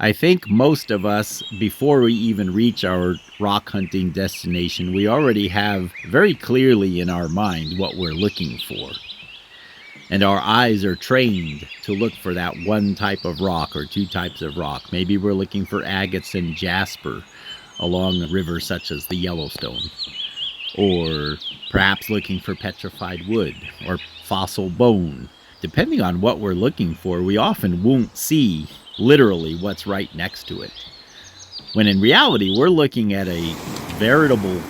I think most of us, before we even reach our rock hunting destination, we already have very clearly in our mind what we're looking for. And our eyes are trained to look for that one type of rock or two types of rock. Maybe we're looking for agates and jasper along a river such as the Yellowstone. Or perhaps looking for petrified wood or fossil bone. Depending on what we're looking for, we often won't see literally what's right next to it. When in reality, we're looking at a veritable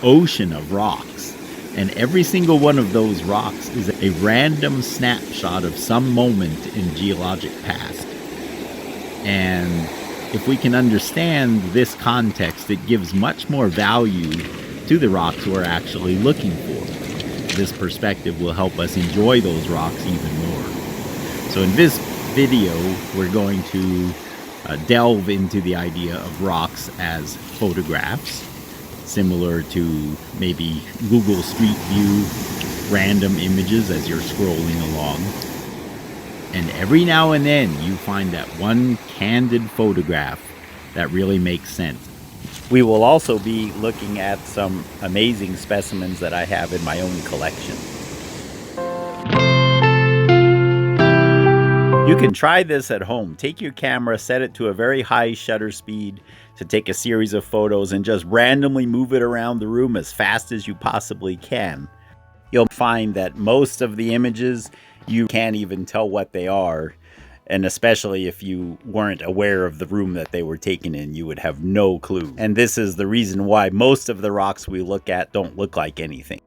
ocean of rocks. And every single one of those rocks is a random snapshot of some moment in geologic past. And if we can understand this context, it gives much more value to the rocks we're actually looking for. This perspective will help us enjoy those rocks even more. So in this video, we're going to delve into the idea of rocks as photographs, similar to maybe Google Street View random images as you're scrolling along. And every now and then you find that one candid photograph that really makes sense. We will also be looking at some amazing specimens that I have in my own collection. You can try this at home. Take your camera, set it to a very high shutter speed to take a series of photos, and just randomly move it around the room as fast as you possibly can. You'll find that most of the images, you can't even tell what they are. And especially if you weren't aware of the room that they were taken in, you would have no clue. And this is the reason why most of the rocks we look at don't look like anything.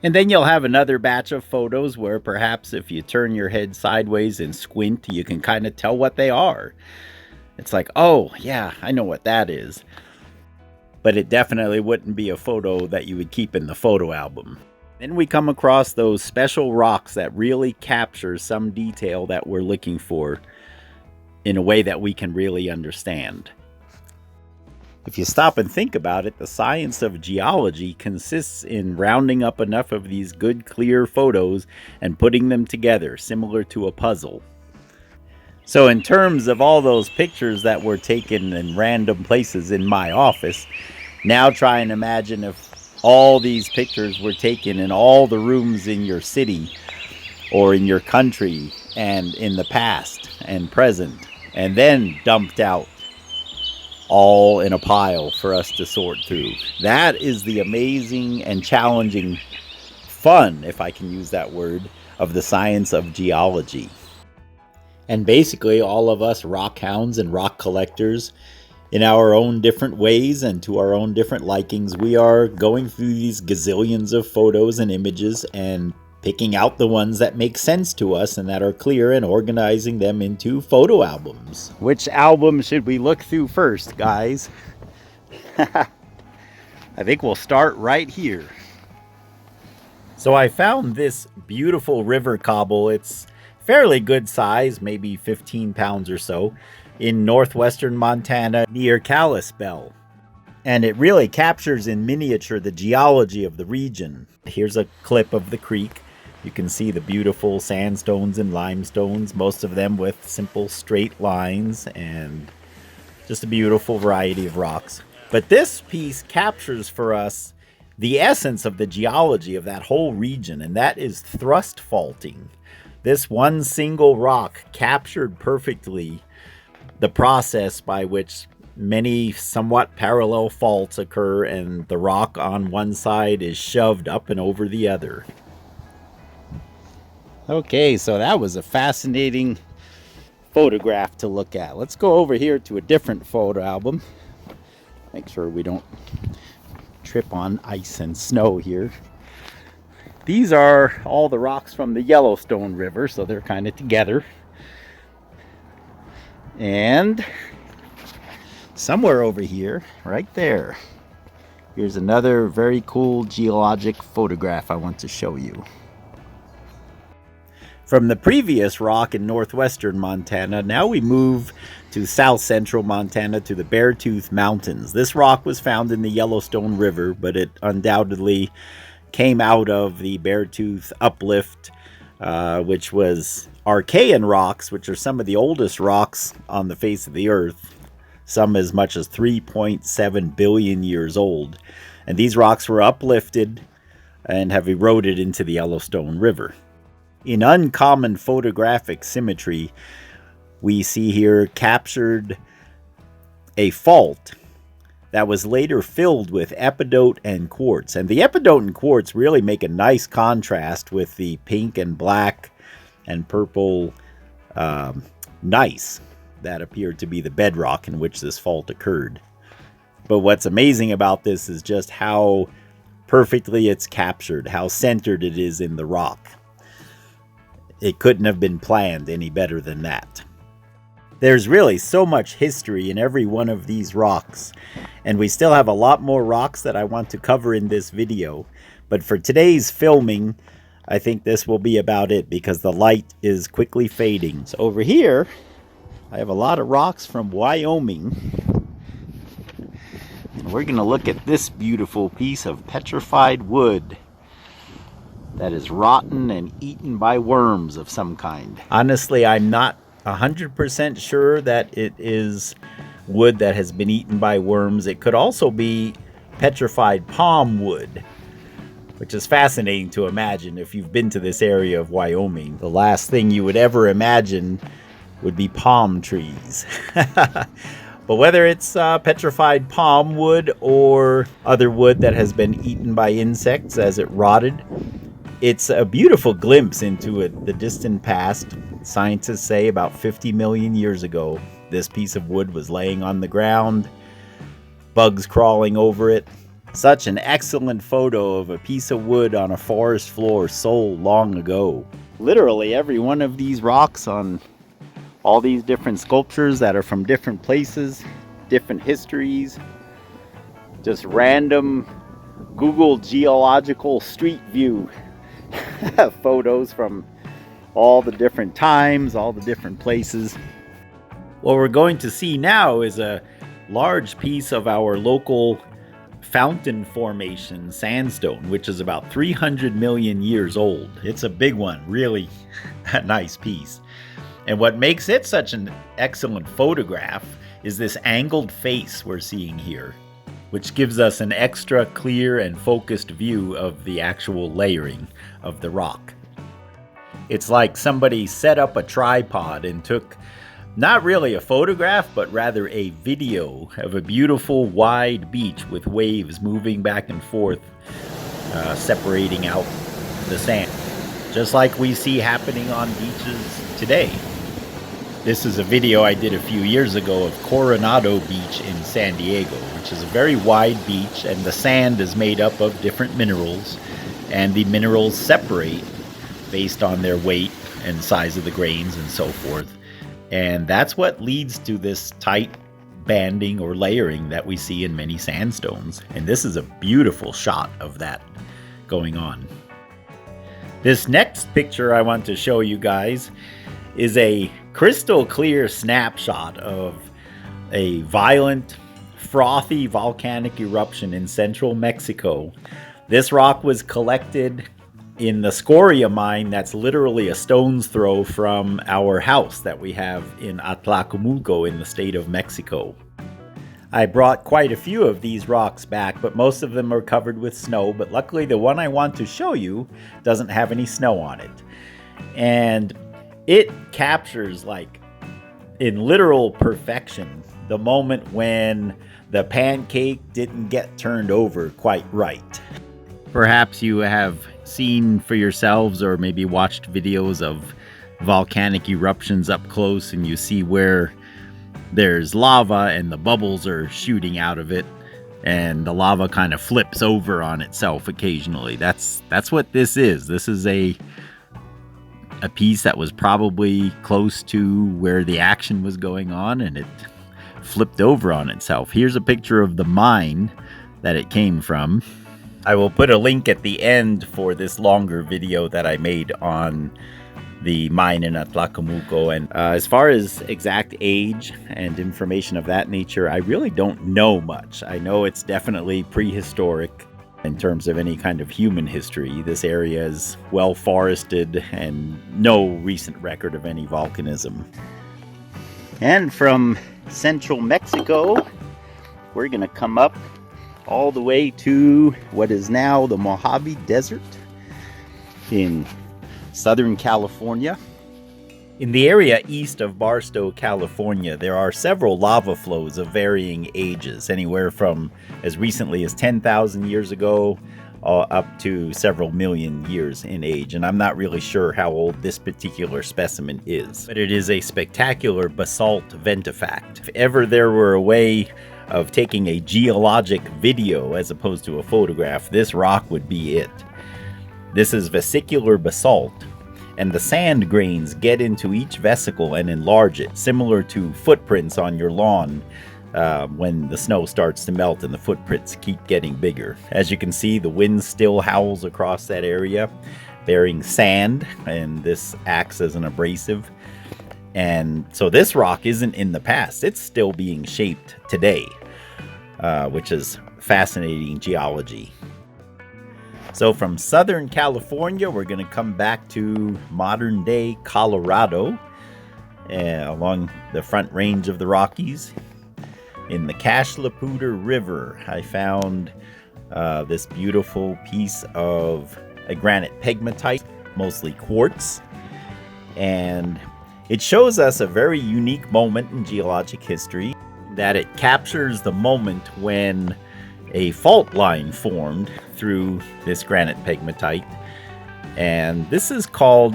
And then you'll have another batch of photos where perhaps if you turn your head sideways and squint, you can kind of tell what they are. It's like, oh yeah, I know what that is. But it definitely wouldn't be a photo that you would keep in the photo album. Then we come across those special rocks that really capture some detail that we're looking for in a way that we can really understand. If you stop and think about it, the science of geology consists in rounding up enough of these good, clear photos and putting them together, similar to a puzzle. So in terms of all those pictures that were taken in random places in my office, now try and imagine if all these pictures were taken in all the rooms in your city or in your country and in the past and present, and then dumped out all in a pile for us to sort through. That is the amazing and challenging fun, if I can use that word, of the science of geology. And basically all of us rock hounds and rock collectors, in our own different ways and to our own different likings, we are going through these gazillions of photos and images and picking out the ones that make sense to us and that are clear and organizing them into photo albums. Which album should we look through first, guys? I think we'll start right here. So I found this beautiful river cobble. It's fairly good size, maybe 15 pounds or so, in northwestern Montana near Kalispell. And it really captures in miniature the geology of the region. Here's a clip of the creek. You can see the beautiful sandstones and limestones, most of them with simple straight lines and just a beautiful variety of rocks. But this piece captures for us the essence of the geology of that whole region, and that is thrust faulting. This one single rock captured perfectly the process by which many somewhat parallel faults occur and the rock on one side is shoved up and over the other. Okay, so that was a fascinating photograph to look at. Let's go over here to a different photo album. Make sure we don't trip on ice and snow here. These are all the rocks from the Yellowstone River, so they're kind of together. And somewhere over here, right there, here's another very cool geologic photograph I want to show you. From the previous rock in northwestern Montana, now we move to south central Montana to the Beartooth Mountains. This rock was found in the Yellowstone River, but it undoubtedly came out of the Beartooth uplift, which was Archean rocks, which are some of the oldest rocks on the face of the earth, some as much as 3.7 billion years old. And these rocks were uplifted and have eroded into the Yellowstone River. In uncommon photographic symmetry, we see here captured a fault that was later filled with epidote and quartz. And the epidote and quartz really make a nice contrast with the pink and black and purple gneiss that appeared to be the bedrock in which this fault occurred. But what's amazing about this is just how perfectly it's captured, how centered it is in the rock. It couldn't have been planned any better than that. There's really so much history in every one of these rocks, and we still have a lot more rocks that I want to cover in this video. But for today's filming, I think this will be about it because the light is quickly fading. So over here, I have a lot of rocks from Wyoming. And we're going to look at this beautiful piece of petrified wood that is rotten and eaten by worms of some kind. Honestly, I'm not 100% sure that it is wood that has been eaten by worms. It could also be petrified palm wood, which is fascinating to imagine if you've been to this area of Wyoming. The last thing you would ever imagine would be palm trees. But whether it's petrified palm wood or other wood that has been eaten by insects as it rotted, it's a beautiful glimpse into the distant past. Scientists say about 50 million years ago, this piece of wood was laying on the ground, bugs crawling over it. Such an excellent photo of a piece of wood on a forest floor so long ago. Literally every one of these rocks on all these different sculptures that are from different places, different histories, just random Google Geological Street View photos from all the different times, all the different places. What we're going to see now is a large piece of our local fountain formation sandstone, which is about 300 million years old. It's a big one, really a nice piece. And what makes it such an excellent photograph is this angled face we're seeing here, which gives us an extra clear and focused view of the actual layering of the rock. It's like somebody set up a tripod and took not really a photograph, but rather a video of a beautiful wide beach with waves moving back and forth, separating out the sand, just like we see happening on beaches today. This is a video I did a few years ago of Coronado Beach in San Diego, which is a very wide beach, and the sand is made up of different minerals, and the minerals separate based on their weight and size of the grains and so forth. And that's what leads to this tight banding or layering that we see in many sandstones. And this is a beautiful shot of that going on. This next picture I want to show you guys is a crystal clear snapshot of a violent, frothy volcanic eruption in central Mexico. This rock was collected in the scoria mine that's literally a stone's throw from our house that we have in Atlacomulco in the state of Mexico. I brought quite a few of these rocks back, but most of them are covered with snow, but luckily the one I want to show you doesn't have any snow on it. And it captures, like, in literal perfection, the moment when the pancake didn't get turned over quite right. Perhaps you have seen for yourselves or maybe watched videos of volcanic eruptions up close, and you see where there's lava and the bubbles are shooting out of it, and the lava kind of flips over on itself occasionally. That's what this is. This is a piece that was probably close to where the action was going on, and it flipped over on itself. Here's a picture of the mine that it came from. I will put a link at the end for this longer video that I made on the mine in Atlacomulco. And as far as exact age and information of that nature, I really don't know much. I know it's definitely prehistoric. in terms of any kind of human history. This area is well forested and no recent record of any volcanism. And from central Mexico, we're going to come up all the way to what is now the Mojave Desert in Southern California. In the area east of Barstow, California, there are several lava flows of varying ages, anywhere from as recently as 10,000 years ago up to several million years in age. And I'm not really sure how old this particular specimen is, but it is a spectacular basalt ventifact. If ever there were a way of taking a geologic video as opposed to a photograph, this rock would be it. This is vesicular basalt, and the sand grains get into each vesicle and enlarge it, similar to footprints on your lawn when the snow starts to melt and the footprints keep getting bigger. As you can see, the wind still howls across that area, bearing sand, and this acts as an abrasive. And so this rock isn't in the past, it's still being shaped today, which is fascinating geology. So from Southern California, we're going to come back to modern-day Colorado, along the front range of the Rockies. In the Cashlaputer River, I found this beautiful piece of a granite pegmatite, mostly quartz. And it shows us a very unique moment in geologic history, that it captures the moment when a fault line formed through this granite pegmatite, and this is called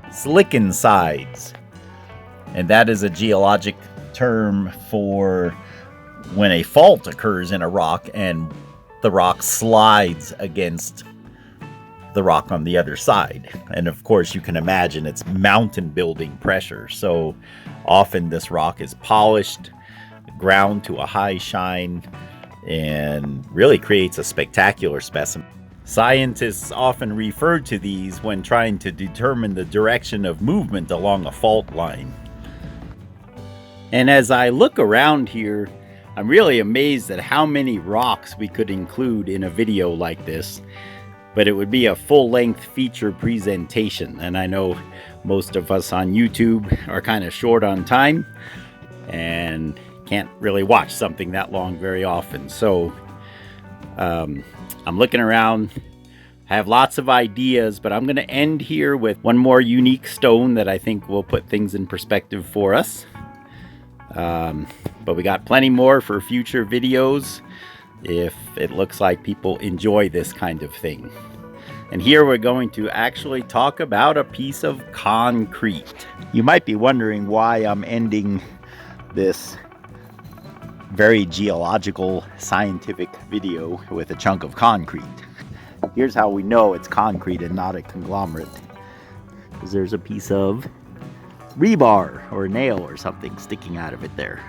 slickensides, and that is a geologic term for when a fault occurs in a rock and the rock slides against the rock on the other side. And of course you can imagine it's mountain building pressure, so often this rock is polished, ground to a high shine, and really creates a spectacular specimen. Scientists often refer to these when trying to determine the direction of movement along a fault line. And as I look around here, I'm really amazed at how many rocks we could include in a video like this, but it would be a full-length feature presentation, and I know most of us on YouTube are kind of short on time and can't really watch something that long very often. So I'm looking around. I have lots of ideas, but I'm going to end here with one more unique stone that I think will put things in perspective for us. But we got plenty more for future videos if it looks like people enjoy this kind of thing. And here we're going to actually talk about a piece of concrete. You might be wondering why I'm ending this very geological, scientific video with a chunk of concrete. Here's how we know it's concrete and not a conglomerate. Because there's a piece of rebar or nail or something sticking out of it there.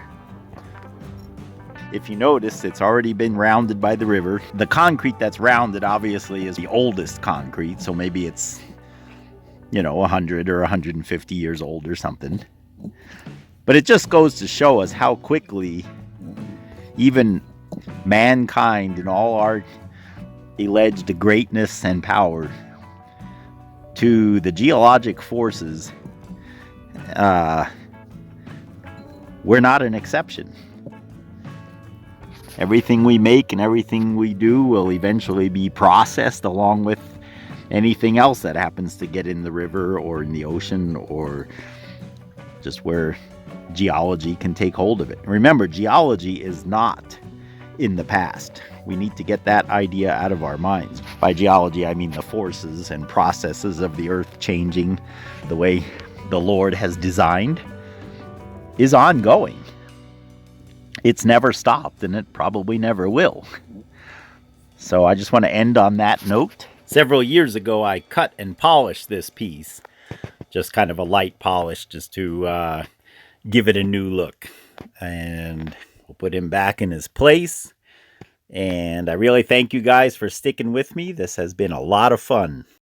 If you notice, it's already been rounded by the river. The concrete that's rounded obviously is the oldest concrete, so maybe it's, 100 or 150 years old or something. But it just goes to show us how quickly even mankind and all our alleged greatness and power to the geologic forces, we're not an exception. Everything we make and everything we do will eventually be processed along with anything else that happens to get in the river or in the ocean or just where geology can take hold of it. Remember, geology is not in the past. We need to get that idea out of our minds. By geology, I mean the forces and processes of the earth changing the way the Lord has designed is ongoing. It's never stopped, and it probably never will. So I just want to end on that note. Several years ago, I cut and polished this piece. Just kind of a light polish just to give it a new look. And we'll put him back in his place. And I really thank you guys for sticking with me. This has been a lot of fun.